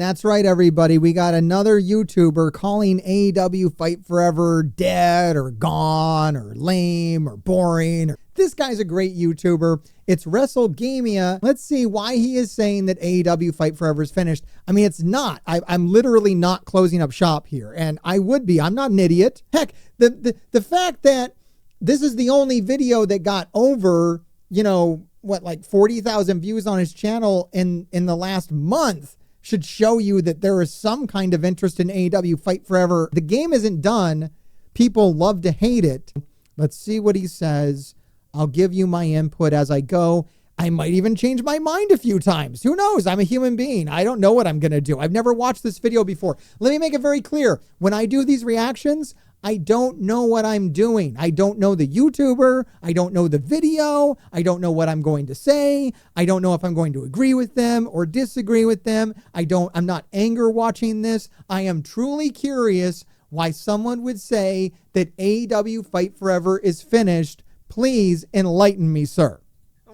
That's right, everybody. We got another YouTuber calling AEW Fight Forever dead or gone or lame or boring. This guy's a great YouTuber. It's WrestleGamia. Let's see why he is saying that AEW Fight Forever is finished. I mean, it's not. I'm literally not closing up shop here, and I would be. I'm not an idiot. Heck, the fact that this is the only video that got over, like 40,000 views on his channel in the last month should show you that there is some kind of interest in AEW Fight Forever. The game isn't done. People love to hate it. Let's see what he says. I'll give you my input as I go. I might even change my mind a few times. Who knows? I'm a human being. I don't know what I'm going to do. I've never watched this video before. Let me make it very clear. When I do these reactions, I don't know what I'm doing. I don't know the YouTuber. I don't know the video. I don't know what I'm going to say. I don't know if I'm going to agree with them or disagree with them. I'm not anger watching this. I am truly curious why someone would say that AEW Fight Forever is finished. Please enlighten me, sir.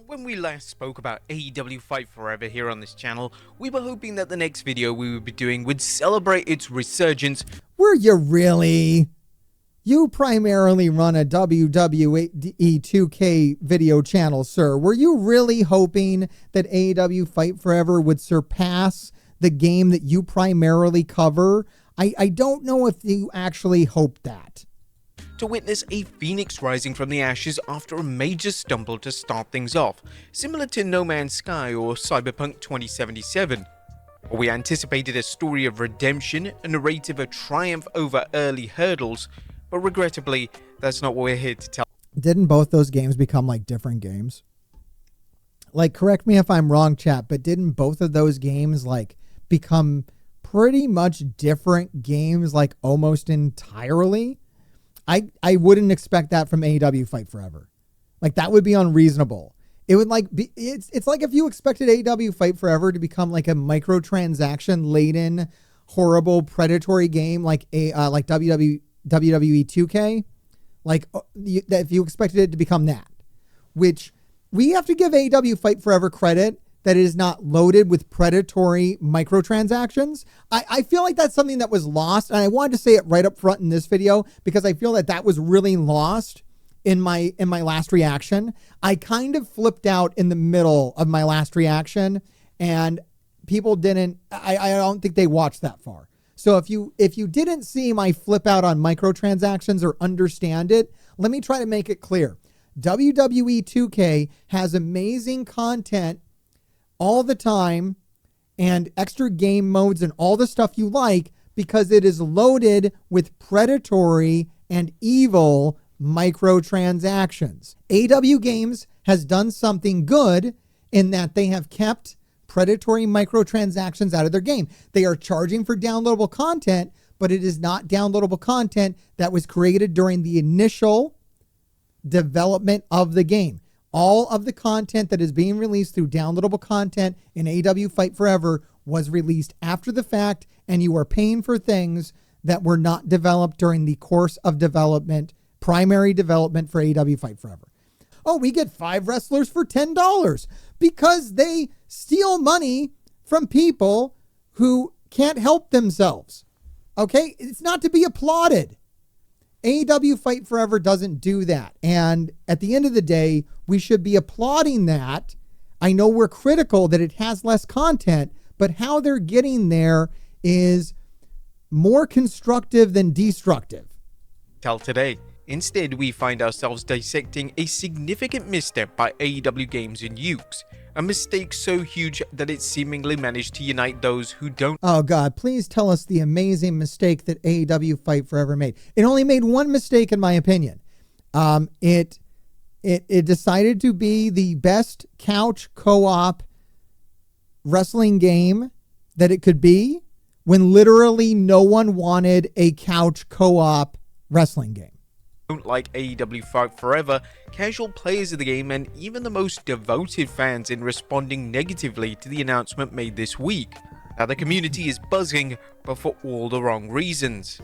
When we last spoke about AEW Fight Forever here on this channel, we were hoping that the next video we would be doing would celebrate its resurgence. Were you really? You primarily run a WWE 2K video channel, sir. Were you really hoping that AEW Fight Forever would surpass the game that you primarily cover? I don't know if you actually hoped that. To witness a phoenix rising from the ashes after a major stumble to start things off, similar to No Man's Sky or Cyberpunk 2077. We anticipated a story of redemption, a narrative of triumph over early hurdles, but regrettably, that's not what we're here to tell. Didn't both those games become like different games? Like, correct me if I'm wrong, chat, but didn't both of those games like become pretty much different games, like almost entirely? I wouldn't expect that from AEW Fight Forever. Like, that would be unreasonable. It would like be, it's like if you expected AEW Fight Forever to become like a microtransaction laden, horrible, predatory game like WWE 2K, if you expected it to become that, which we have to give AEW Fight Forever credit that it is not loaded with predatory microtransactions. I feel like that's something that was lost, and I wanted to say it right up front in this video because I feel that was really lost in my last reaction. I kind of flipped out in the middle of my last reaction, and people didn't. I don't think they watched that far. So if you didn't see my flip out on microtransactions or understand it, let me try to make it clear. WWE 2K has amazing content all the time and extra game modes and all the stuff you like because it is loaded with predatory and evil microtransactions. AEW Games has done something good in that they have kept predatory microtransactions out of their game. They are charging for downloadable content, but it is not downloadable content that was created during the initial development of the game. All of the content that is being released through downloadable content in AEW Fight Forever was released after the fact, and you are paying for things that were not developed during the course of development, primary development for AEW Fight Forever. Oh, we get 5 wrestlers for $10 because they steal money from people who can't help themselves. Okay? It's not to be applauded. AEW Fight Forever doesn't do that. And at the end of the day, we should be applauding that. I know we're critical that it has less content, but how they're getting there is more constructive than destructive. Till today. Instead, we find ourselves dissecting a significant misstep by AEW Games and Ukes. A mistake so huge that it seemingly managed to unite those who don't. Oh God, please tell us the amazing mistake that AEW Fight Forever made. It only made one mistake in my opinion. It decided to be the best couch co-op wrestling game that it could be when literally no one wanted a couch co-op wrestling game. Don't like AEW Fight Forever, casual players of the game, and even the most devoted fans in responding negatively to the announcement made this week. Now the community is buzzing, but for all the wrong reasons.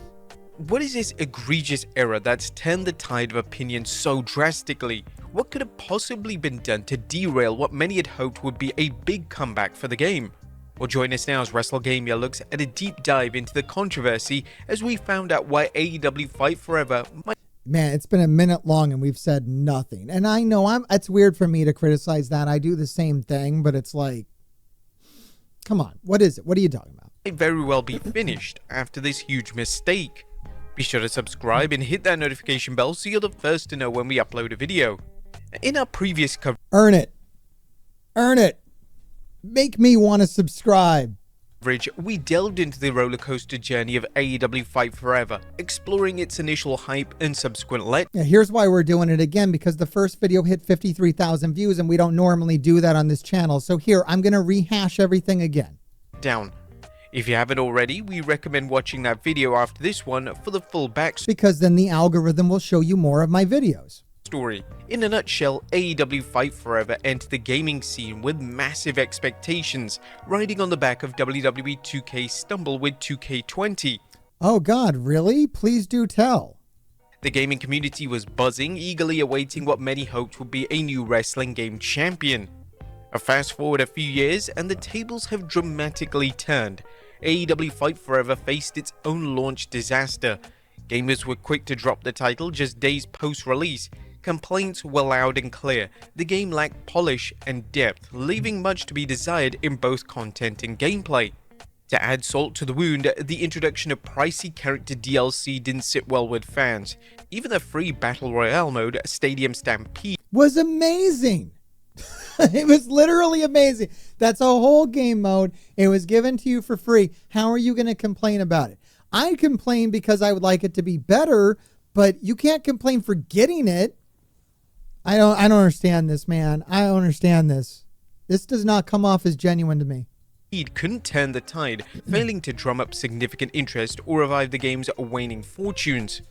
What is this egregious error that's turned the tide of opinion so drastically? What could have possibly been done to derail what many had hoped would be a big comeback for the game? Well, join us now as WrestleGamia looks at a deep dive into the controversy as we found out why AEW Fight Forever might... Man, it's been a minute long and we've said nothing. And I know it's weird for me to criticize that. I do the same thing, but it's like, come on, what is it? What are you talking about? Might very well be finished after this huge mistake. Be sure to subscribe and hit that notification bell so you're the first to know when we upload a video. In our previous coverage... Earn it. Earn it. Make me want to subscribe. We delved into the rollercoaster journey of AEW Fight Forever, exploring its initial hype and subsequent Yeah, here's why we're doing it again, because the first video hit 53,000 views and we don't normally do that on this channel. So here, I'm going to rehash everything again. Down. If you haven't already, we recommend watching that video after this one for the full backstory. Because then the algorithm will show you more of my videos. In a nutshell, AEW Fight Forever entered the gaming scene with massive expectations, riding on the back of WWE 2K's stumble with 2K20. Oh god, really? Please do tell. The gaming community was buzzing, eagerly awaiting what many hoped would be a new wrestling game champion. Fast forward a few years and the tables have dramatically turned. AEW Fight Forever faced its own launch disaster. Gamers were quick to drop the title just days post-release. Complaints were loud and clear. The game lacked polish and depth, leaving much to be desired in both content and gameplay. To add salt to the wound, the introduction of pricey character DLC didn't sit well with fans. Even the free Battle Royale mode, Stadium Stampede, was amazing. It was literally amazing. That's a whole game mode. It was given to you for free. How are you going to complain about it? I complain because I would like it to be better, but you can't complain for getting it. I don't understand this, man. I don't understand this. This does not come off as genuine to me. Couldn't turn the tide, failing to drum up significant interest or revive the game's waning fortunes.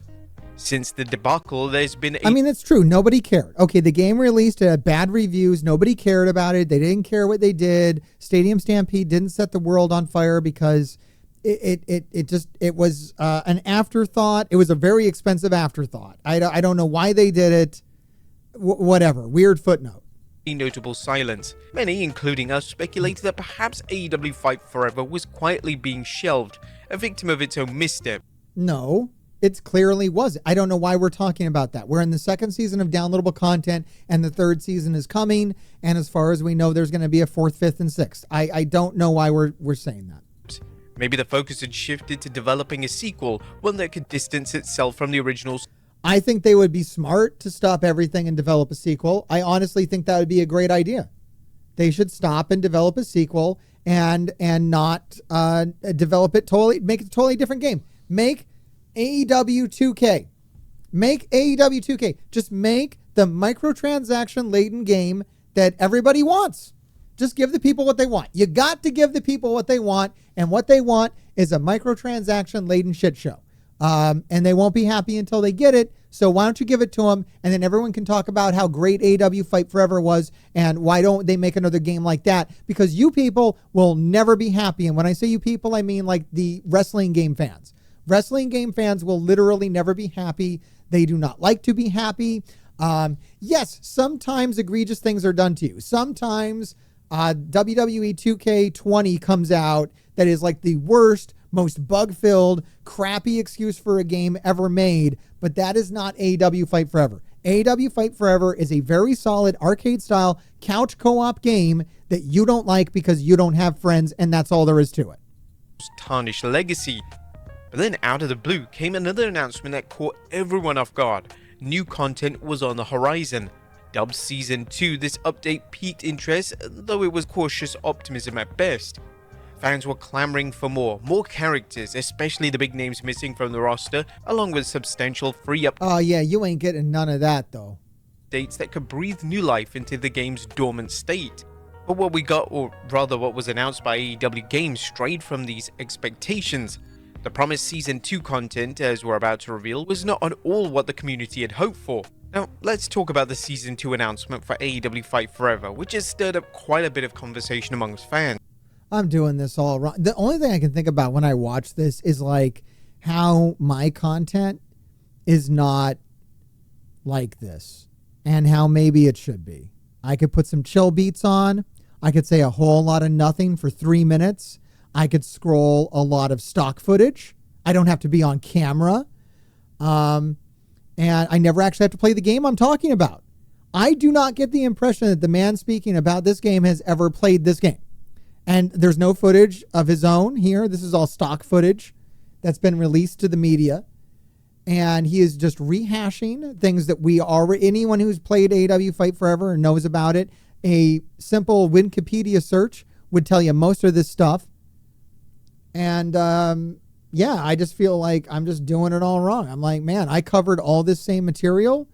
Since the debacle, there's been I mean, it's true. Nobody cared. Okay, the game released, it had bad reviews. Nobody cared about it. They didn't care what they did. Stadium Stampede didn't set the world on fire because it was an afterthought. It was a very expensive afterthought. I don't know why they did it. Whatever. Weird footnote. A notable silence. Many, including us, speculated that perhaps AEW Fight Forever was quietly being shelved, a victim of its own misstep. No, it clearly wasn't. I don't know why we're talking about that. We're in the second season of downloadable content, and the third season is coming, and as far as we know, there's going to be a fourth, fifth, and sixth. I don't know why we're saying that. Maybe the focus had shifted to developing a sequel, one that could distance itself from the originals. I think they would be smart to stop everything and develop a sequel. I honestly think that would be a great idea. They should stop and develop a sequel and not develop it totally, make it a totally different game. Make AEW 2K. Make AEW 2K. Just make the microtransaction laden game that everybody wants. Just give the people what they want. You got to give the people what they want, and what they want is a microtransaction laden shit show. And they won't be happy until they get it. So why don't you give it to them, and then everyone can talk about how great AEW Fight Forever was, and why don't they make another game like that? Because you people will never be happy. And when I say you people, I mean like the wrestling game fans. Wrestling game fans will literally never be happy. They do not like to be happy. Yes, sometimes egregious things are done to you. Sometimes WWE 2K20 comes out that is like the worst, most bug-filled, crappy excuse for a game ever made, but that is not AEW Fight Forever. AEW Fight Forever is a very solid arcade-style couch co-op game that you don't like because you don't have friends, and that's all there is to it. Tarnished legacy. But then out of the blue came another announcement that caught everyone off guard. New content was on the horizon. Dubbed Season 2, this update piqued interest, though it was cautious optimism at best. Fans were clamoring for more characters, especially the big names missing from the roster, along with substantial free updates. Oh yeah, you ain't getting none of that though. That could breathe new life into the game's dormant state. But what we got, or rather what was announced by AEW Games, strayed from these expectations. The promised Season 2 content, as we're about to reveal, was not at all what the community had hoped for. Now, let's talk about the Season 2 announcement for AEW Fight Forever, which has stirred up quite a bit of conversation amongst fans. I'm doing this all wrong. The only thing I can think about when I watch this is like how my content is not like this and how maybe it should be. I could put some chill beats on. I could say a whole lot of nothing for 3 minutes. I could scroll a lot of stock footage. I don't have to be on camera. And I never actually have to play the game I'm talking about. I do not get the impression that the man speaking about this game has ever played this game. And there's no footage of his own here. This is all stock footage that's been released to the media. And he is just rehashing things that we already, anyone who's played AEW Fight Forever and knows about it, a simple Wikipedia search would tell you most of this stuff. And yeah, I just feel like I'm just doing it all wrong. I'm like, man, I covered all this same material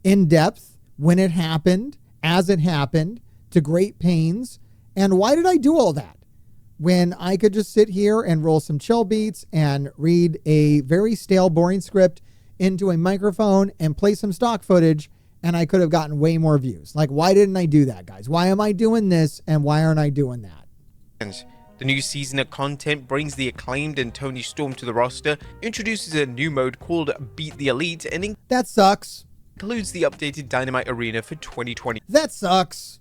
in depth when it happened, as it happened, to great pains. And why did I do all that when I could just sit here and roll some chill beats and read a very stale, boring script into a microphone and play some stock footage, and I could have gotten way more views? Like, why didn't I do that, guys? Why am I doing this and why aren't I doing that? The new season of content brings the Acclaimed and Tony Storm to the roster, introduces a new mode called Beat the Elite, and that sucks. Includes the updated Dynamite Arena for 2023. That sucks.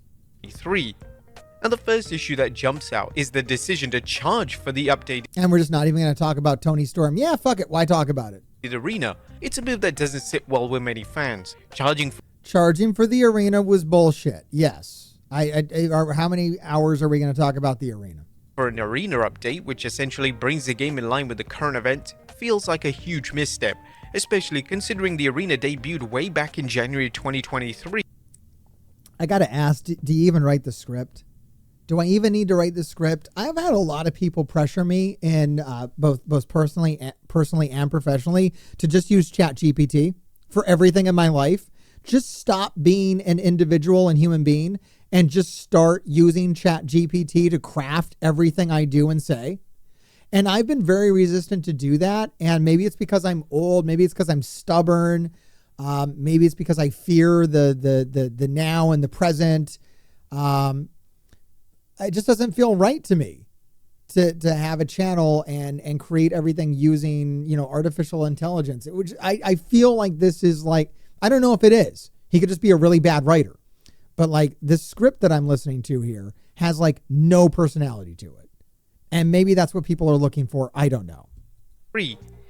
And the first issue that jumps out is the decision to charge for the updated. And we're just not even going to talk about Tony Storm. Yeah, fuck it. Why talk about it? Arena. It's a move that doesn't sit well with many fans. Charging for the arena was bullshit. Yes. How many hours are we going to talk about the arena? For an arena update, which essentially brings the game in line with the current event, feels like a huge misstep, especially considering the arena debuted way back in January 2023. I gotta ask, do you even write the script? Do I even need to write the script? I've had a lot of people pressure me in both personally and professionally to just use ChatGPT for everything in my life. Just stop being an individual and human being and just start using ChatGPT to craft everything I do and say. And I've been very resistant to do that. And maybe it's because I'm old. Maybe it's because I'm stubborn. Maybe it's because I fear the now and the present. It just doesn't feel right to me to have a channel and create everything using, artificial intelligence. Which I feel like this is like, I don't know if it is. He could just be a really bad writer. But like this script that I'm listening to here has like no personality to it. And maybe that's what people are looking for. I don't know.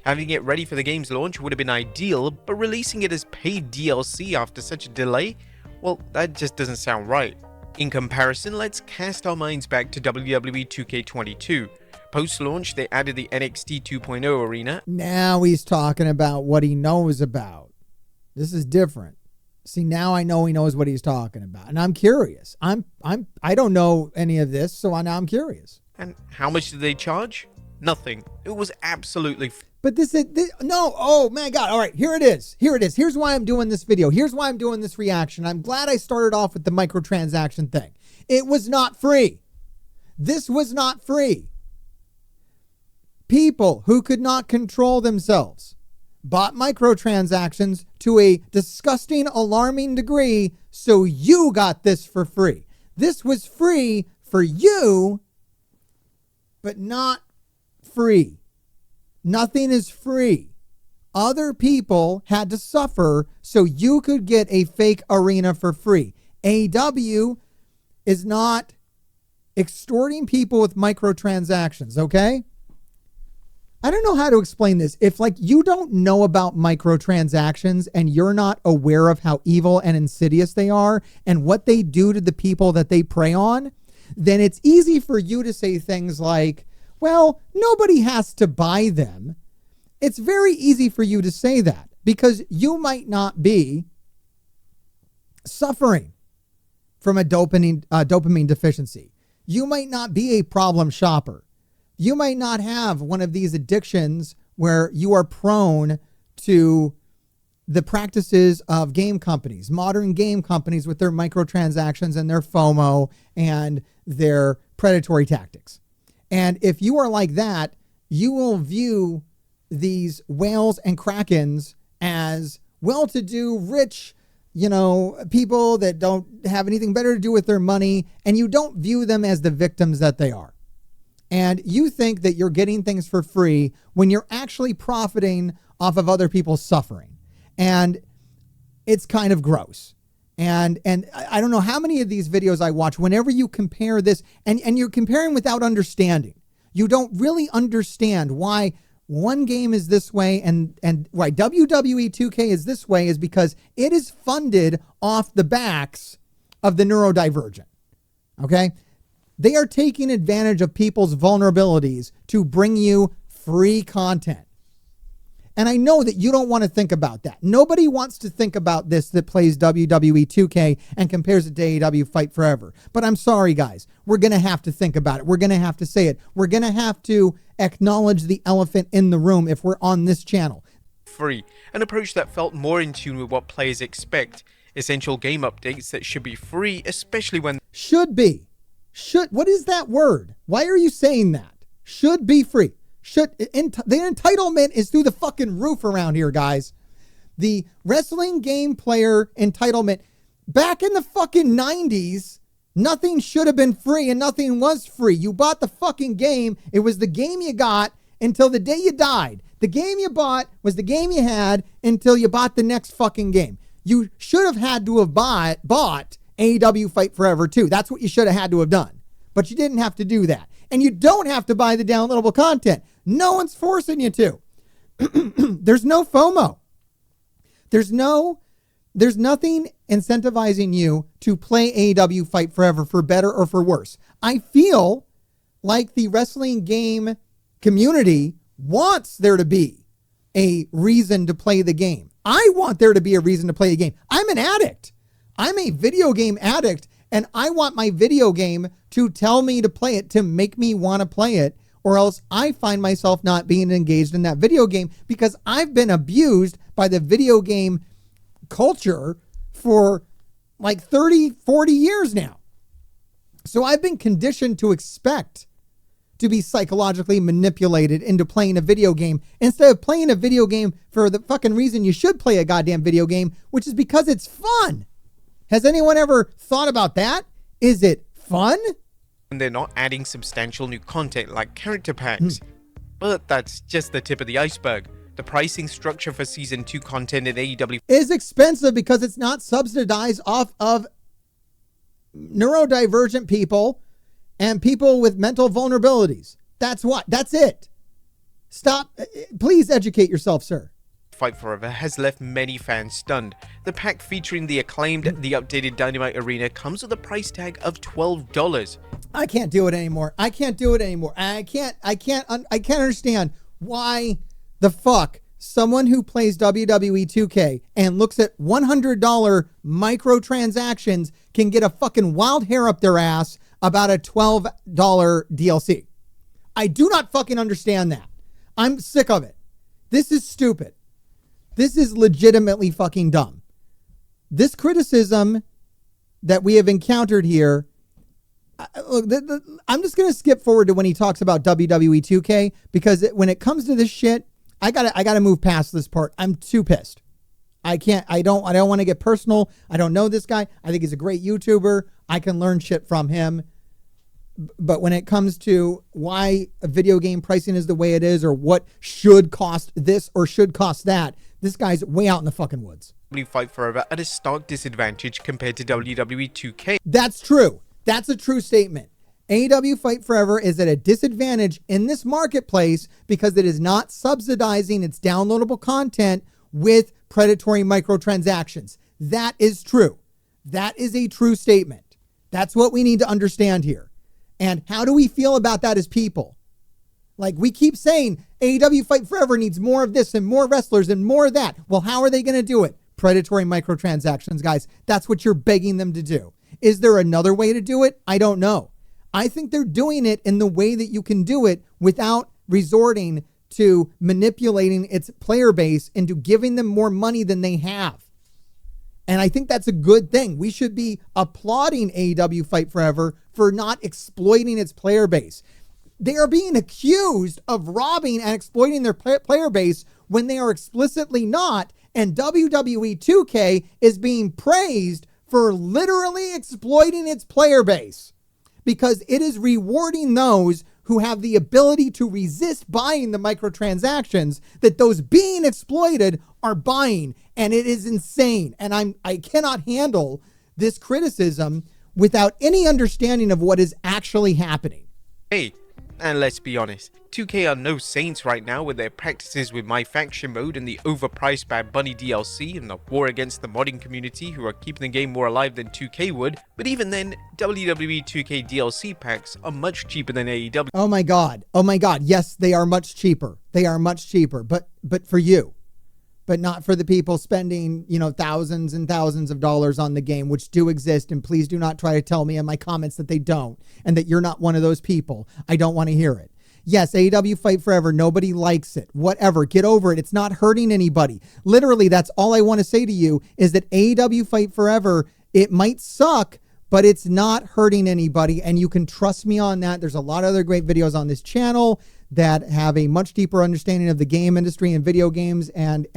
Having it ready for the game's launch would have been ideal, but releasing it as paid DLC after such a delay, well, that just doesn't sound right. In comparison, let's cast our minds back to WWE 2K22. Post-launch, they added the NXT 2.0 arena. Now he's talking about what he knows about. This is different. See, now I know he knows what he's talking about, and I'm curious. I don't know any of this, so now I'm curious. And how much did they charge? Nothing. It was absolutely. But this no. Oh my God! All right, here it is. Here's why I'm doing this video. Here's why I'm doing this reaction. I'm glad I started off with the microtransaction thing. It was not free. This was not free. People who could not control themselves bought microtransactions to a disgusting, alarming degree, so you got this for free. This was free for you, but not free. Nothing is free. Other people had to suffer so you could get a fake arena for free. AEW is not extorting people with microtransactions, okay? I don't know how to explain this. If like you don't know about microtransactions and you're not aware of how evil and insidious they are and what they do to the people that they prey on, then it's easy for you to say things like, well, nobody has to buy them. It's very easy for you to say that because you might not be suffering from a dopamine deficiency. You might not be a problem shopper. You might not have one of these addictions where you are prone to the practices of game companies, modern game companies with their microtransactions and their FOMO and their predatory tactics. And if you are like that, you will view these whales and krakens as well-to-do, rich, people that don't have anything better to do with their money, and you don't view them as the victims that they are. And you think that you're getting things for free when you're actually profiting off of other people's suffering. And it's kind of gross. And I don't know how many of these videos I watch, whenever you compare this, and you're comparing without understanding. You don't really understand why one game is this way and why WWE 2K is this way is because it is funded off the backs of the neurodivergent. Okay? They are taking advantage of people's vulnerabilities to bring you free content. And I know that you don't want to think about that. Nobody wants to think about this that plays WWE 2K and compares it to AEW Fight Forever. But I'm sorry, guys. We're going to have to think about it. We're going to have to say it. We're going to have to acknowledge the elephant in the room if we're on this channel. Free, an approach that felt more in tune with what players expect. Essential game updates that should be free, especially when... Should be. What is that word? Why are you saying that? Should be free. The entitlement is through the fucking roof around here, guys. The wrestling game player entitlement, back in the fucking 90s, nothing should have been free and nothing was free. You bought the fucking game. It was the game you got until the day you died. The game you bought was the game you had until you bought the next fucking game. You should have had to have bought AEW Fight Forever 2. That's what you should have had to have done. But you didn't have to do that. And you don't have to buy the downloadable content. No one's forcing you to. There's no FOMO. There's nothing incentivizing you to play AEW Fight Forever for better or for worse. I feel like the wrestling game community wants there to be a reason to play the game. I want there to be a reason to play a game. I'm an addict. I'm a video game addict, and I want my video game to tell me to play it, to make me want to play it, or else I find myself not being engaged in that video game because I've been abused by the video game culture for like 30, 40 years now. So I've been conditioned to expect to be psychologically manipulated into playing a video game instead of playing a video game for the fucking reason you should play a goddamn video game, which is because it's fun. Has anyone ever thought about that? Is it fun? And they're not adding substantial new content like character packs. But that's just the tip of the iceberg. The pricing structure for Season 2 content in AEW is expensive because it's not subsidized off of neurodivergent people and people with mental vulnerabilities. That's it. Stop. Please educate yourself, sir. Fight Forever has left many fans stunned. The pack featuring the acclaimed The Updated Dynamite Arena comes with a price tag of $12. I can't do it anymore. I can't understand why the fuck someone who plays WWE 2K and looks at $100 microtransactions can get a fucking wild hair up their ass about a $12 DLC. I do not fucking understand that. I'm sick of it. This is stupid. This is legitimately fucking dumb. This criticism that we have encountered here, I'm just going to skip forward to when he talks about WWE 2K because when it comes to this shit, I gotta move past this part. I'm too pissed. I don't want to get personal. I don't know this guy. I think he's a great YouTuber. I can learn shit from him. But when it comes to why a video game pricing is the way it is or what should cost this or should cost that, this guy's way out in the fucking woods. Fight Forever at a stark disadvantage compared to WWE 2K. That's true. That's a true statement. AEW Fight Forever is at a disadvantage in this marketplace because it is not subsidizing its downloadable content with predatory microtransactions. That is true. That is a true statement. That's what we need to understand here. And how do we feel about that as people? Like we keep saying AEW Fight Forever needs more of this and more wrestlers and more of that. Well, how are they going to do it? Predatory microtransactions, guys. That's what you're begging them to do. Is there another way to do it? I don't know. I think they're doing it in the way that you can do it without resorting to manipulating its player base into giving them more money than they have. And I think that's a good thing. We should be applauding AEW Fight Forever for not exploiting its player base. They are being accused of robbing and exploiting their player base when they are explicitly not. And WWE 2K is being praised for literally exploiting its player base because it is rewarding those who have the ability to resist buying the microtransactions that those being exploited are buying. And it is insane. And I cannot handle this criticism without any understanding of what is actually happening. Hey, and let's be honest, 2K are no saints right now with their practices with My Faction mode and the overpriced Bad Bunny DLC and the war against the modding community who are keeping the game more alive than 2K would, but even then, WWE 2K DLC packs are much cheaper than AEW. Oh my God. Yes, they are much cheaper. But for you. But not for the people spending, thousands and thousands of dollars on the game, which do exist. And please do not try to tell me in my comments that they don't and that you're not one of those people. I don't want to hear it. Yes, AEW Fight Forever. Nobody likes it. Whatever. Get over it. It's not hurting anybody. Literally, that's all I want to say to you is that AEW Fight Forever, it might suck, but it's not hurting anybody. And you can trust me on that. There's a lot of other great videos on this channel that have a much deeper understanding of the game industry and video games and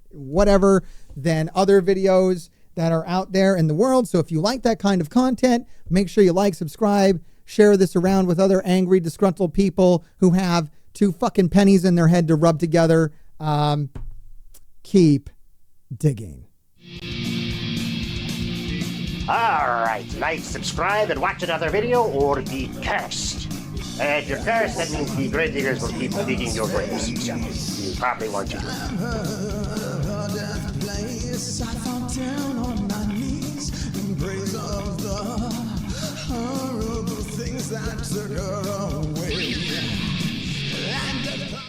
whatever than other videos that are out there in the world. So if you like that kind of content, make sure you like, subscribe, share this around with other angry, disgruntled people who have 2 fucking pennies in their head to rub together. Keep digging. All right, like, subscribe, and watch another video, or be cursed. And if you're cursed, that means the grave diggers will keep digging your graves. So you probably want to do it.